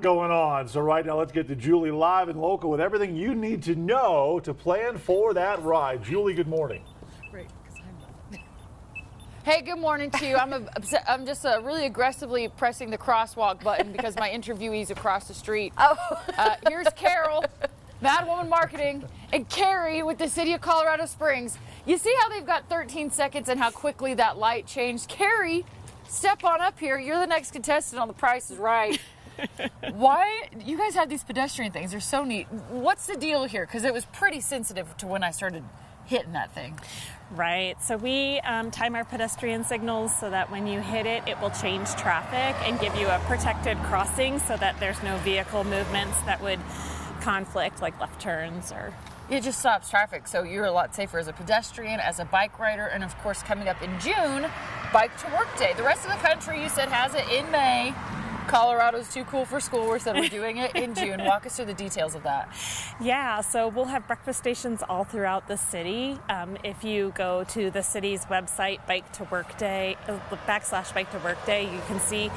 lot going on. So right now, let's get to Julie live and local with everything you need to know to plan for that ride. Julie, good morning. Hey, good morning to you. I'm just really aggressively pressing the crosswalk button because my interviewee's across the street. Here's Carol, Mad Woman Marketing, and Carrie with the City of Colorado Springs. You see how they've got 13 seconds and how quickly that light changed? Carrie, step on up here. You're the next contestant on The Price is Right. Why you guys have these pedestrian things? They're so neat. What's the deal here? Because it was pretty sensitive to when I started hitting that thing. Right. So we time our pedestrian signals so that when you hit it, it will change traffic and give you a protected crossing so that there's no vehicle movements that would conflict, like left turns or... It just stops traffic, so you're a lot safer as a pedestrian, as a bike rider, and of course coming up in June, Bike to Work Day. The rest of the country, you said, has it in May. Colorado's too cool for school. We said we're doing it in June. Walk us through the details of that. Yeah, so we'll have breakfast stations all throughout the city. If you go to the city's website, Bike to Work Day, /Bike to Work Day, you can see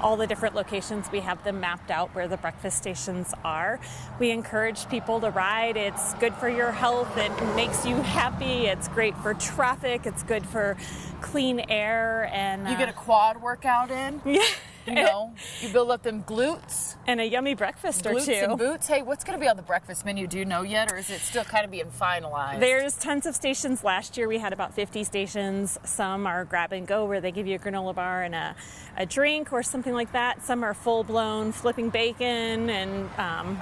all the different locations. We have them mapped out where the breakfast stations are. We encourage people to ride. It's good for your health. It makes you happy. It's great for traffic. It's good for clean air. And you get a quad workout in. Yeah. You know, you build up them glutes. And a yummy breakfast or two. Glutes and boots. Hey, what's going to be on the breakfast menu? Do you know yet, or is it still kind of being finalized? There's tons of stations. Last year we had about 50 stations. Some are grab and go where they give you a granola bar and a drink or something like that. Some are full-blown flipping bacon and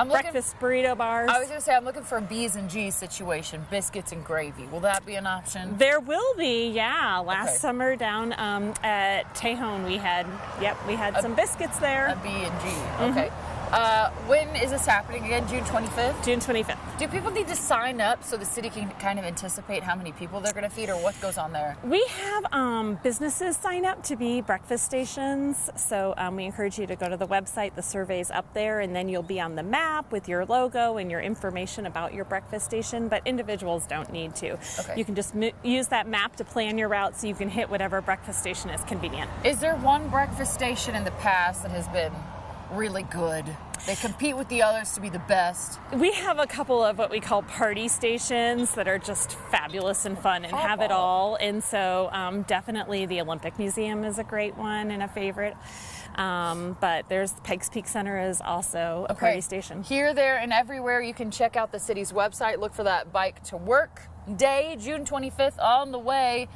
breakfast burrito bars. I was going to say, I'm looking for a B's and G's situation, biscuits and gravy. Will that be an option? There will be, yeah. Last summer down at Tejon we had some biscuits there. A B and G, okay. When is this happening again? June 25th? June 25th. Do people need to sign up so the city can kind of anticipate how many people they're going to feed, or what goes on there? We have businesses sign up to be breakfast stations. So we encourage you to go to the website. The survey's up there, and then you'll be on the map with your logo and your information about your breakfast station. But individuals don't need to. Okay. You can just use that map to plan your route so you can hit whatever breakfast station is convenient. Is there one breakfast station in the past that has been really good? They compete with the others to be the best. We have a couple of what we call party stations that are just fabulous and fun and have it all. And so definitely the Olympic Museum is a great one and a favorite. But there's Pikes Peak Center is also a party station. Here, there, and everywhere. You can check out the city's website. Look for that Bike to Work Day, June 25th, on the way.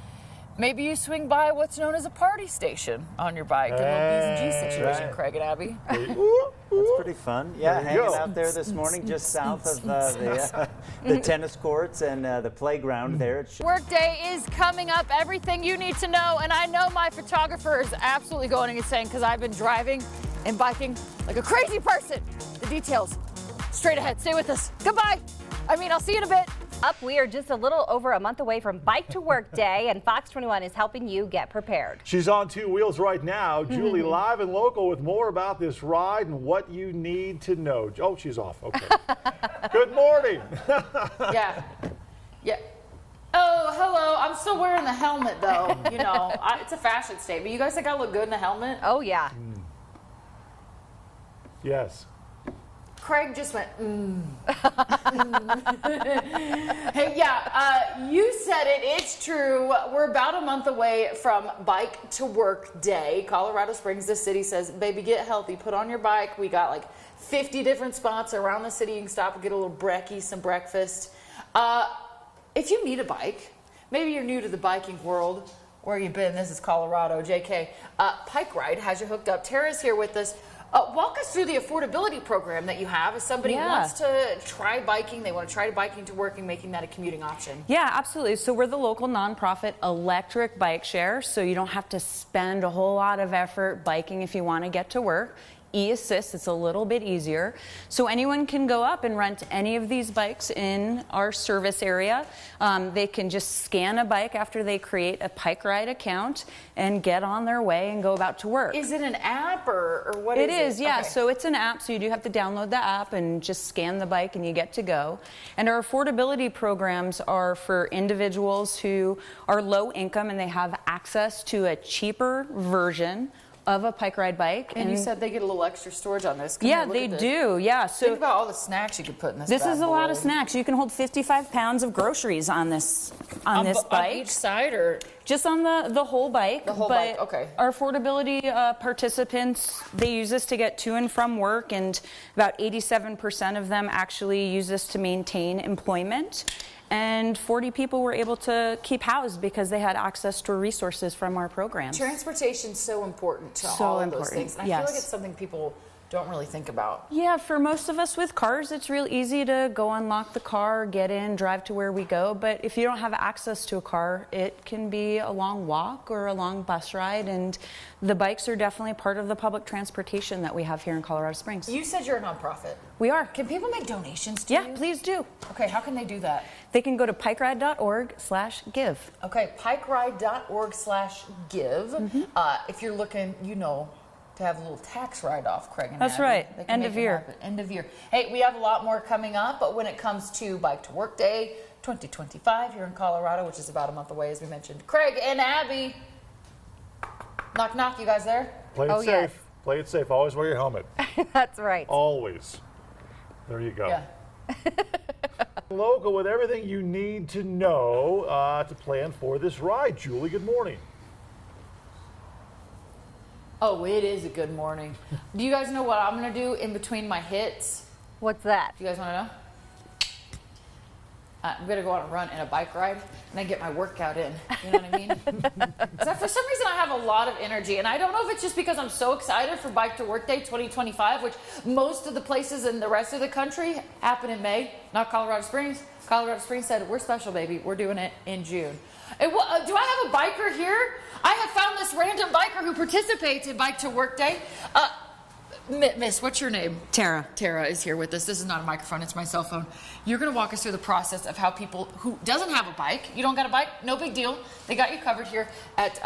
Maybe you swing by what's known as a party station on your bike. A little B's and G situation, Craig and Abby. That's pretty fun. Yeah, hanging out there this morning just south of the tennis courts and the playground there. Workday is coming up. Everything you need to know. And I know my photographer is absolutely going insane because I've been driving and biking like a crazy person. The details straight ahead. Stay with us. Goodbye. I'll see you in a bit. We are just a little over a month away from Bike to Work Day, and Fox 21 is helping you get prepared. She's on two wheels right now. Julie live and local with more about this ride and what you need to know. Oh, she's off. Okay. Good morning. Yeah. Oh, hello. I'm still wearing the helmet, though. It's a fashion statement. You guys think I look good in a helmet? Oh, yeah. Yes. Craig just went, Hey, you said it. It's true. We're about a month away from Bike to Work Day. Colorado Springs, the city says, baby, get healthy. Put on your bike. We got like 50 different spots around the city. You can stop and get a little brekkie, some breakfast. If you need a bike, maybe you're new to the biking world. Where you been? This is Colorado. JK. Pike Ride has you hooked up. Tara's here with us. Walk us through the affordability program that you have. If somebody wants to try biking, they want to try biking to work and making that a commuting option. Yeah, absolutely. So we're the local nonprofit electric bike share, so you don't have to spend a whole lot of effort biking if you want to get to work. E-Assist, it's a little bit easier. So anyone can go up and rent any of these bikes in our service area. They can just scan a bike after they create a Pike Ride account and get on their way and go about to work. Is it an app or what is it? It is, yeah. Okay. So it's an app, so you do have to download the app and just scan the bike and you get to go. And our affordability programs are for individuals who are low income and they have access to a cheaper version of a Pike Ride bike. And you said they get a little extra storage on this. Come yeah, here, look they at this. do. Yeah. Think So about all the snacks you could put in this. this bad is a lot of boy. snacks. You can hold 55 pounds of groceries on this On bike. each side, or Just on the whole bike. The whole but bike, okay. Our affordability participants, they use this to get to and from work, and about 87% of them actually use this to maintain employment. And 40 people were able to keep housed because they had access to resources from our programs. transportation's so important to So all of those important, things. And I feel like yes. it's something people don't really think about. Yeah, for most of us with cars, it's real easy to go unlock the car, get in, drive to where we go. But if you don't have access to a car, it can be a long walk or a long bus ride. And the bikes are definitely part of the public transportation that we have here in Colorado Springs. You said you're a nonprofit. We are. Can people make donations to Yeah, you? please do. Okay, how can they do that? They can go to pikeride.org/give. Okay, pikeride.org/give. Mm-hmm. If you're looking, to have a little tax write-off, Craig and That's Abby, right. they can End make of it year. happen. End of year. Hey, we have a lot more coming up, but when it comes to Bike to Work Day 2025 here in Colorado, which is about a month away, as we mentioned, Craig and Abby. Knock, knock, you guys there? Play it Oh, safe. yes. Play it safe. Always wear your helmet. That's right. Always. There you go. Yeah. Local with everything you need to know to plan for this ride. Julie, good morning. Oh, it is a good morning. Do you guys know what I'm going to do in between my hits? What's that? Do you guys want to know? I'm going to go on a run and a bike ride and then get my workout in. You know what I mean? So for some reason, I have a lot of energy. And I don't know if it's just because I'm so excited for Bike to Work Day 2025, which most of the places in the rest of the country happen in May, not Colorado Springs. Colorado Springs said, we're special, baby. We're doing it in June. And do I have a biker here? I have found this random biker who participates in Bike to Work Day. Miss, what's your name? Tara. Tara is here with us. This is not a microphone, it's my cell phone. You're going to walk us through the process of how people who doesn't have a bike, you don't got a bike, no big deal. They got you covered here at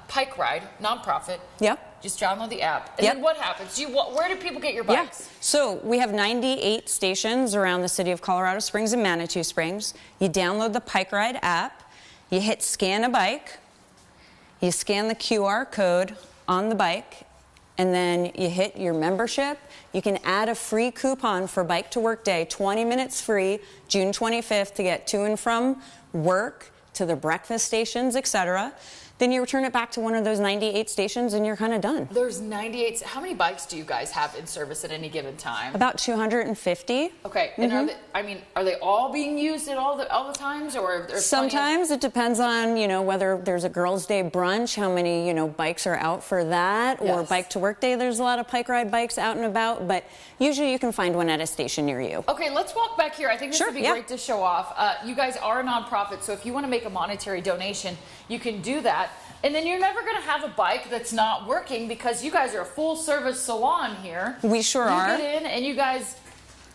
Pike Ride, nonprofit. Yep. Just download the app. And Yep. then what happens? Where do people get your bikes? Yeah. So we have 98 stations around the city of Colorado Springs and Manitou Springs. You download the Pike Ride app, you hit scan a bike, you scan the QR code on the bike, and then you hit your membership. You can add a free coupon for Bike to Work Day, 20 minutes free, June 25th, to get to and from work, to the breakfast stations, etc. Then you return it back to one of those 98 stations and you're kind of done. There's 98. How many bikes do you guys have in service at any given time? About 250. Okay, and are they all being used at all the times, or are there plenty Sometimes it depends on, whether there's a girls' day brunch, how many, bikes are out for that, or Yes. Bike to Work Day. There's a lot of Pike Ride bikes out and about, but usually you can find one at a station near you. Okay, let's walk back here. I think this Sure, would be yeah. great to show off. You guys are a nonprofit, so if you want to make a monetary donation, you can do that. And then you're never going to have a bike that's not working because you guys are a full-service salon here. We sure are. You get in and you guys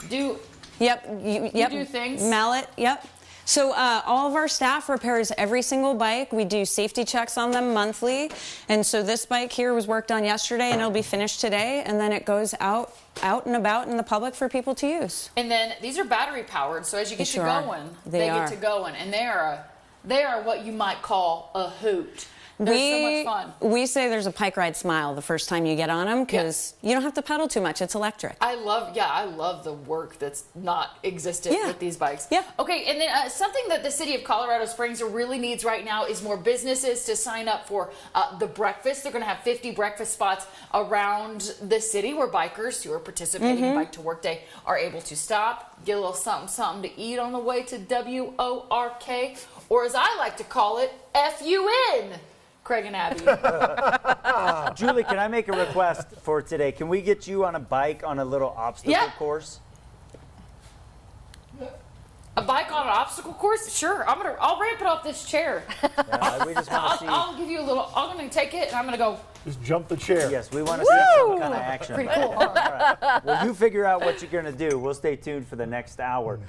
do. Yep. Yep. do things? Mallet. Yep. So all of our staff repairs every single bike. We do safety checks on them monthly. And so this bike here was worked on yesterday and it'll be finished today. And then it goes out and about in the public for people to use. And then these are battery powered, so as you get sure to are. going, They get are. to going, and they are what you might call a hoot. They're so much fun. We say there's a Pike Ride smile the first time you get on them because you don't have to pedal too much. It's electric. I love the work that's not existent Yeah. with these bikes. Yeah. Okay, and then something that the city of Colorado Springs really needs right now is more businesses to sign up for the breakfast. They're going to have 50 breakfast spots around the city where bikers who are participating in Bike to Work Day are able to stop, get a little something to eat on the way to WORK, or as I like to call it, FUN. Craig and Abby. Julie, can I make a request for today? Can we get you on a bike on a little obstacle Yeah. course? A bike on an obstacle course? Sure. I'll ramp it off this chair. We just want to see. I'll give you a little. I'm going to take it and I'm going to go. Just jump the chair. Yes, we want to see some kind of action. Pretty cool, All right. Well, you figure out what you're going to do. We'll stay tuned for the next hour.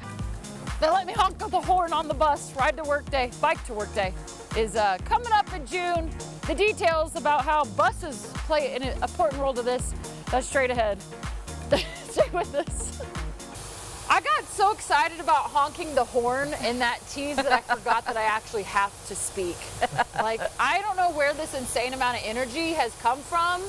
Then let me honk the horn on the bus. Ride to Work Day, Bike to Work Day is coming up in June. The details about how buses play an important role to this, that's straight ahead. Stay with us. I got so excited about honking the horn in that tease that I forgot that I actually have to speak. Like, I don't know where this insane amount of energy has come from.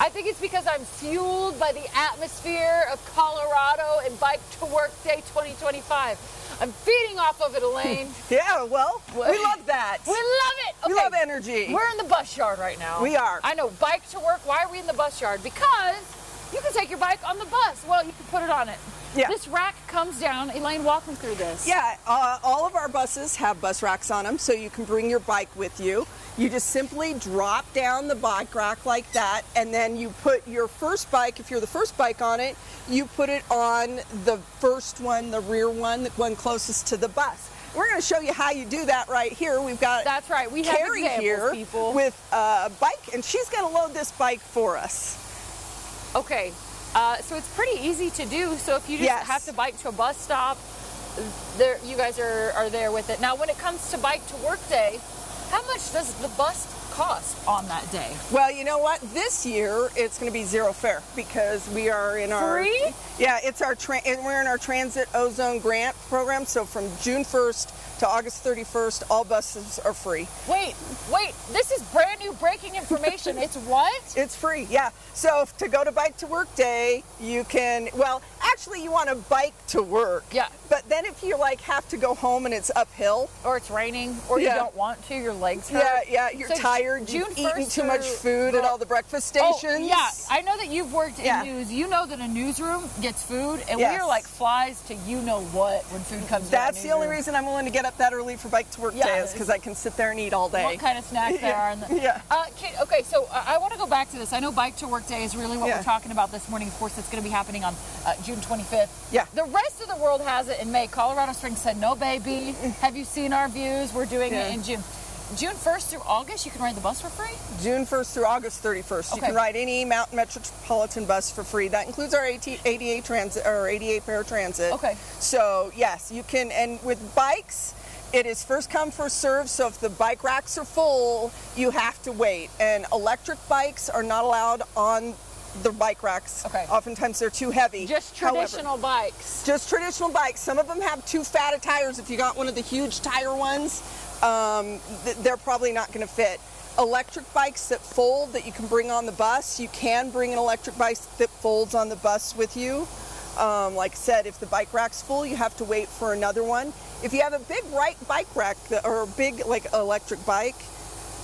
I think it's because I'm fueled by the atmosphere of Colorado and Bike to Work Day 2025. I'm feeding off of it, Elaine. Yeah, well, we love that. We love it. We love energy. We're in the bus yard right now. We are. I know. Bike to Work. Why are we in the bus yard? Because you can take your bike on the bus. Well, you can put it on it. Yeah. This rack comes down. Elaine, walk me through this. Yeah, all of our buses have bus racks on them, so you can bring your bike with you. You just simply drop down the bike rack like that, and then you put your first bike, if you're the first bike on it, you put it on the first one, the rear one, the one closest to the bus. We're going to show you how you do that right here. We've got That's right. We have Carrie examples, here people. with a bike, and she's going to load this bike for us. Okay. So it's pretty easy to do. So if you just Yes. have to bike to a bus stop, there you guys are there with it. Now, when it comes to Bike to Work Day, how much does the bus cost on that day? Well, you know what? This year it's going to be zero fare because we are in our Free? Yeah, it's our and we're in our Transit Ozone Grant program. So from June 1st to August 31st, all buses are free. Wait, this is brand new breaking information. It's what? It's free, yeah. So to go to Bike to Work Day, you can, well, actually you want to bike to work. Yeah. But then if you like have to go home and it's uphill, Or it's raining, or you Yeah. don't want to, your legs hurt. you're So tired, June you've eaten 1st too much through- food at all the breakfast stations. Oh, yeah, I know that you've worked in Yeah. news. You know that a newsroom gets food, and Yes. we are like flies to you know what when food comes. to our That's the only newsroom. reason I'm willing to get up that early for Bike to Work Yeah. Day is because I can sit there and eat all day. What kind of snacks there are in the Yeah. Okay, so I want to go back to this. I know Bike to Work Day is really what Yeah. we're talking about this morning. Of course, it's going to be happening on June 25th. Yeah. The rest of the world has it in May. Colorado Springs said, no, baby. Have you seen our views? We're doing Yeah. it in June. June 1st through August, you can ride the bus for free? June 1st through August 31st. You Okay. can ride any Mountain Metropolitan bus for free. That includes our ADA Transit or ADA paratransit. Okay. So yes, you can. And with bikes, it is first come first serve. So if the bike racks are full, you have to wait. And electric bikes are not allowed on the bike racks. Okay. Oftentimes they're too heavy. Just However, traditional bikes. just traditional bikes. Some of them have too fat of tires. If you got one of the huge tire ones, they're probably not going to fit. Electric bikes that fold that you can bring on the bus, you can bring an electric bike that folds on the bus with you. Like I said, if the bike rack's full, you have to wait for another one. If you have a big bike rack or a big like electric bike,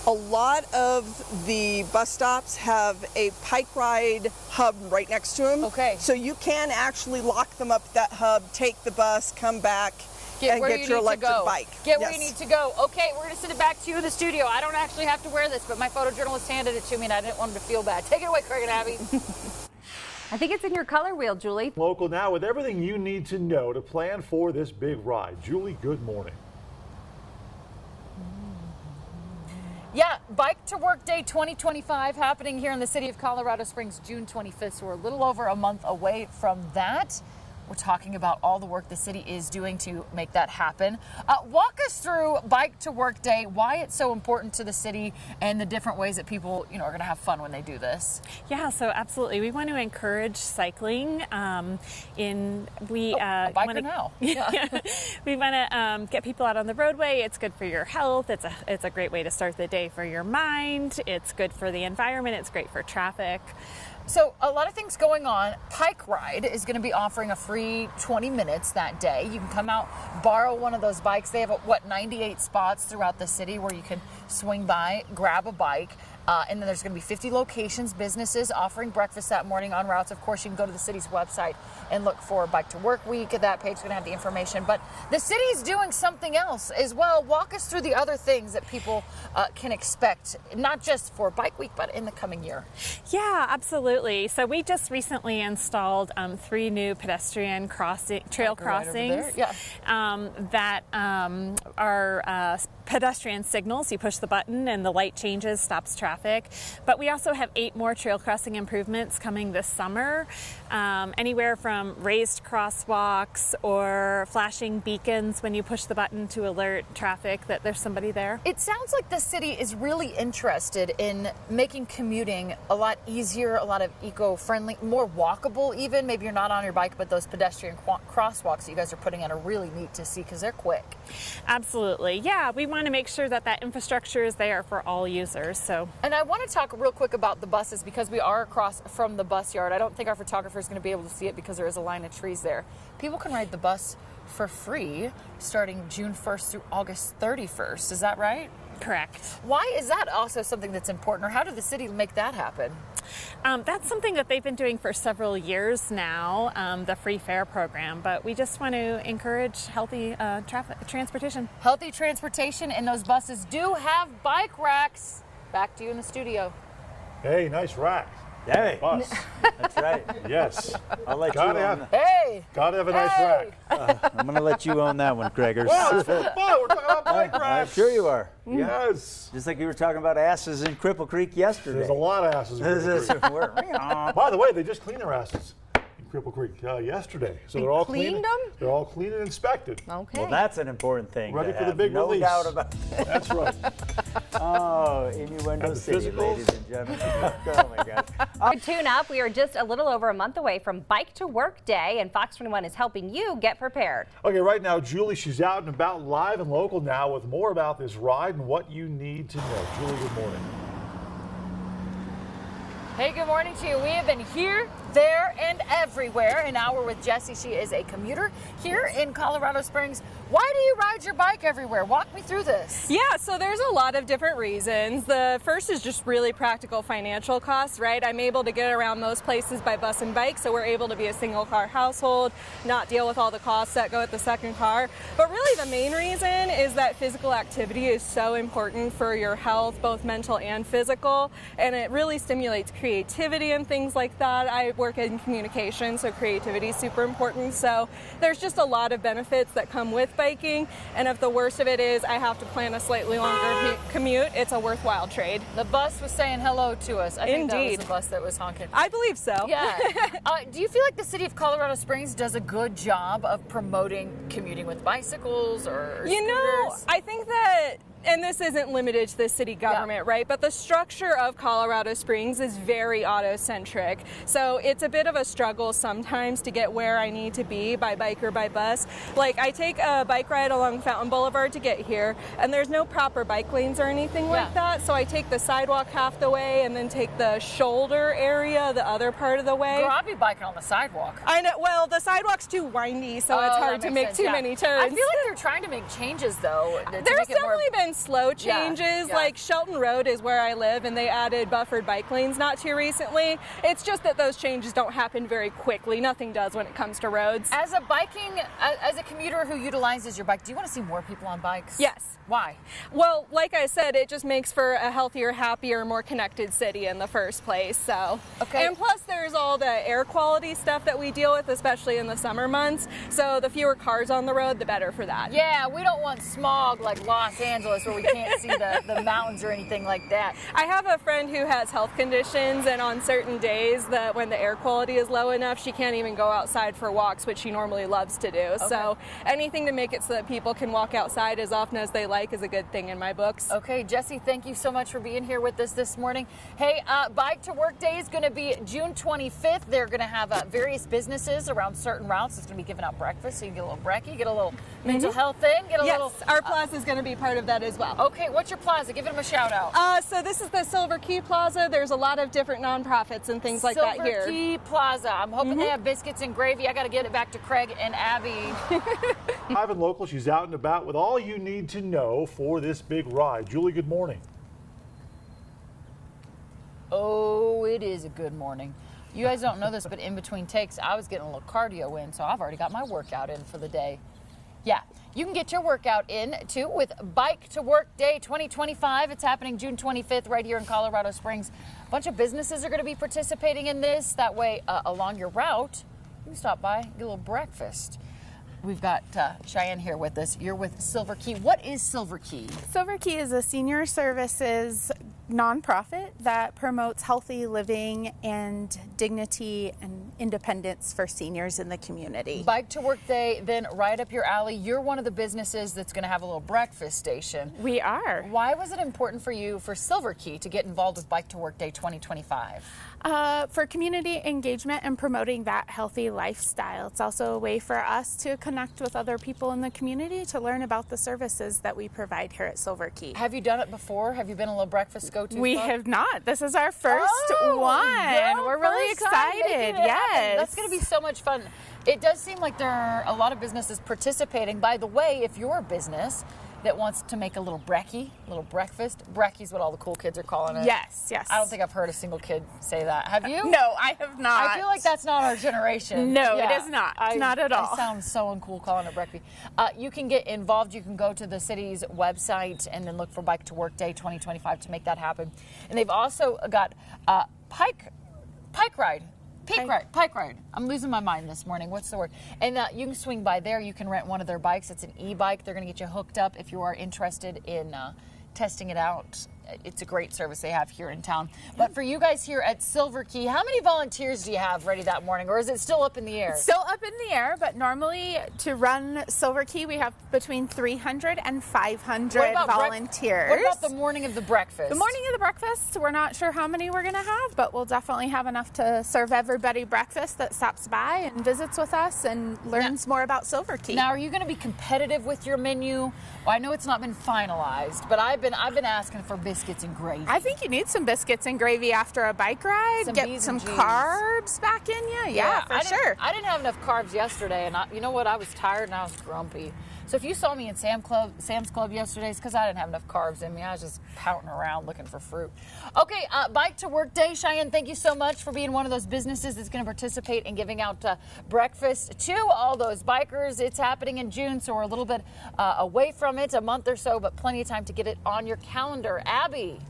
a lot of the bus stops have a Pike Ride hub right next to them. Okay. So you can actually lock them up at that hub, take the bus, come back, and where get you your need electric to go. bike. Get where you Yes. need to go. Okay, we're going to send it back to you in the studio. I don't actually have to wear this, but my photojournalist handed it to me, and I didn't want him to feel bad. Take it away, Craig and Abby. I think it's in your color wheel, Julie. Local now with everything you need to know to plan for this big ride. Julie, good morning. Yeah, Bike to Work Day 2025 happening here in the city of Colorado Springs, June 25th. So we're a little over a month away from that. We're talking about all the work the city is doing to make that happen. Walk us through Bike to Work Day, why it's so important to the city, and the different ways that people, are going to have fun when they do this. Yeah, so absolutely. We want to encourage cycling. Biker now. Yeah. We want to get people out on the roadway. It's good for your health. It's a great way to start the day for your mind. It's good for the environment. It's great for traffic. So a lot of things going on. Pike Ride is going to be offering a free 20 minutes that day. You can come out, borrow one of those bikes. They have 98 spots throughout the city where you can swing by, grab a bike. And then there's going to be 50 locations, businesses offering breakfast that morning on routes. Of course, you can go to the city's website and look for Bike to Work Week. That page is going to have the information. But the city's doing something else as well. Walk us through the other things that people can expect, not just for Bike Week, but in the coming year. Yeah, absolutely. So we just recently installed 3 new pedestrian trail Right over there, crossings that are pedestrian signals. You push the button and the light changes, stops traffic. But we also have 8 more trail crossing improvements coming this summer, anywhere from raised crosswalks or flashing beacons when you push the button to alert traffic that there's somebody there. It sounds like the city is really interested in making commuting a lot easier, a lot of eco-friendly, more walkable even. Maybe you're not on your bike, but those pedestrian crosswalks that you guys are putting in are really neat to see because they're quick. Absolutely. Yeah, we want to make sure that that infrastructure is there for all users. So, And I want to talk real quick about the buses because we are across from the bus yard. I don't think our photographer is going to be able to see it because there is a line of trees there. People can ride the bus for free starting June 1st through August 31st. Is that right? correct. Why is that also something that's important, or how did the city make that happen? That's something that they've been doing for several years now, the free fare program, but we just want to encourage healthy transportation. Healthy transportation, and those buses do have bike racks. Back to you in the studio. Hey, nice rack. Hey, Bus. that's right. Yes. I'll let Gotta you have- own. Hey! Gotta have a nice Hey! rack. I'm gonna let you own that one, Gregors. Wow, it's fun. We're talking about bike I'm racks. sure you are. Yes. Just like you were talking about asses in Cripple Creek yesterday. There's a lot of asses in Cripple Creek. We're- By the way, they just cleaned their asses in Cripple Creek yesterday. So they're all clean. cleaned them? They're all clean and inspected. Okay. Well, that's an important thing. Ready to for the have. big no release. doubt about that. That's right. Oh, innuendo And the city, physicals? ladies and gentlemen. Oh my God. Tune up. We are just a little over a month away from Bike to Work Day, and Fox 21 is helping you get prepared. Okay, right now, Julie, she's out and about live and local now with more about this ride and what you need to know. Julie, good morning. Hey, good morning to you. We have been here, there, and everywhere. And now we're with Jessie. She is a commuter here in Colorado Springs. Why do you ride your bike everywhere? Walk me through this. Yeah, so there's a lot of different reasons. The first is just really practical financial costs, right? I'm able to get around most places by bus and bike, so we're able to be a single car household, not deal with all the costs that go with the second car. But really the main reason is that physical activity is so important for your health, both mental and physical, and it really stimulates creativity and things like that. I work in communication, so creativity is super important. So there's just a lot of benefits that come with biking, and if the worst of it is I have to plan a slightly longer commute, it's a worthwhile trade. The bus was saying hello to us. I think that was Indeed. the bus that was honking. I believe so. Yeah. Do you feel like the city of Colorado Springs does a good job of promoting commuting with bicycles or You know, scooters? I think that, and this isn't limited to the city government, right? But the structure of Colorado Springs is very auto-centric. So it's a bit of a struggle sometimes to get where I need to be by bike or by bus. Like I take a bike ride along Fountain Boulevard to get here, and there's no proper bike lanes or anything like that. So I take the sidewalk half the way and then take the shoulder area the other part of the way. Girl, I'd be biking on the sidewalk. I know, well, the sidewalk's too windy, so it's Oh, hard that to makes make sense, too yeah. many turns. I feel like they're trying to make changes, though. To There's make it more... definitely been slow changes. yeah. Like Shelton Road is where I live, and they added buffered bike lanes not too recently. It's just that those changes don't happen very quickly. Nothing does when it comes to roads. As a commuter who utilizes your bike, do you want to see more people on bikes? Yes. Why? Well, like I said, it just makes for a healthier, happier, more connected city in the first place. So, Okay. And plus, there's all the air quality stuff that we deal with, especially in the summer months. So, the fewer cars on the road, the better for that. Yeah, we don't want smog like Los Angeles where we can't see the mountains or anything like that. I have a friend who has health conditions, and on certain days that when the air quality is low enough, she can't even go outside for walks, which she normally loves to do. So anything to make it so that people can walk outside as often as they like is a good thing in my books. Okay, Jessie, thank you so much for being here with us this morning. Hey, Bike to Work Day is going to be June 25th. They're going to have various businesses around certain routes. It's going to be giving out breakfast, so you can get a little brekkie, get a little mental health thing, get a Yes, little... our plaza is going to be part of that as well. Okay, what's your plaza? Give them a shout out. So this is the Silver Key Plaza. There's a lot of different nonprofits and things like that here. Silver Key Plaza. I'm hoping they have biscuits and gravy. I got to get it back to Craig and Abby. Live and local, she's out and about with all you need to know for this big ride. Julie, good morning. Oh, it is a good morning. You guys don't know this, but in between takes, I was getting a little cardio in, so I've already got my workout in for the day. Yeah, you can get your workout in too with Bike to Work Day 2025. It's happening June 25th right here in Colorado Springs. A bunch of businesses are going to be participating in this. That way, along your route, you can stop by, get a little breakfast. We've got Cheyenne here with us. You're with Silver Key. What is Silver Key? Silver Key is a senior services nonprofit that promotes healthy living and dignity and independence for seniors in the community. Bike to Work Day, then right up your alley. You're one of the businesses that's going to have a little breakfast station. We are. Why was it important for you, for Silver Key, to get involved with Bike to Work Day 2025? For community engagement and promoting that healthy lifestyle. It's also a way for us to connect with other people in the community to learn about the services that we provide here at Silver Key. Have you done it before? Have you been a little breakfast go-to? We have not. This is our first one. We're really excited. Yes. That's going to be so much fun. It does seem like there are a lot of businesses participating. By the way, if you're a business that wants to make a little brekkie, a little breakfast. Brekkie's what all the cool kids are calling it. Yes. I don't think I've heard a single kid say that. Have you? No, I have not. I feel like that's not our generation. No, it is not. Not at all. It sounds so uncool calling it brekkie. You can get involved. You can go to the city's website and then look for Bike to Work Day 2025 to make that happen. And they've also got Pike Ride. I'm losing my mind this morning. What's the word? And you can swing by there. You can rent one of their bikes. It's an e-bike. They're going to get you hooked up if you are interested in testing it out. It's a great service they have here in town. But for you guys here at Silver Key, how many volunteers do you have ready that morning, or is it still up in the air? It's still up in the air, but normally to run Silver Key, we have between 300 and 500 volunteers. What about the morning of the breakfast? The morning of the breakfast, we're not sure how many we're going to have, but we'll definitely have enough to serve everybody breakfast that stops by and visits with us and learns more about Silver Key. Now, are you going to be competitive with your menu? Well, I know it's not been finalized, but I've been asking for biscuits and gravy. I think you need some biscuits and gravy after a bike ride. Get some carbs back in you. Yeah, for sure. I didn't have enough carbs yesterday, and you know what? I was tired and I was grumpy. So if you saw me in Sam's Club yesterday, it's because I didn't have enough carbs in me. I was just pouting around looking for fruit. Okay, Bike to Work Day. Cheyenne, thank you so much for being one of those businesses that's going to participate in giving out breakfast to all those bikers. It's happening in June, so we're a little bit away from it, a month or so, but plenty of time to get it on your calendar. Abby.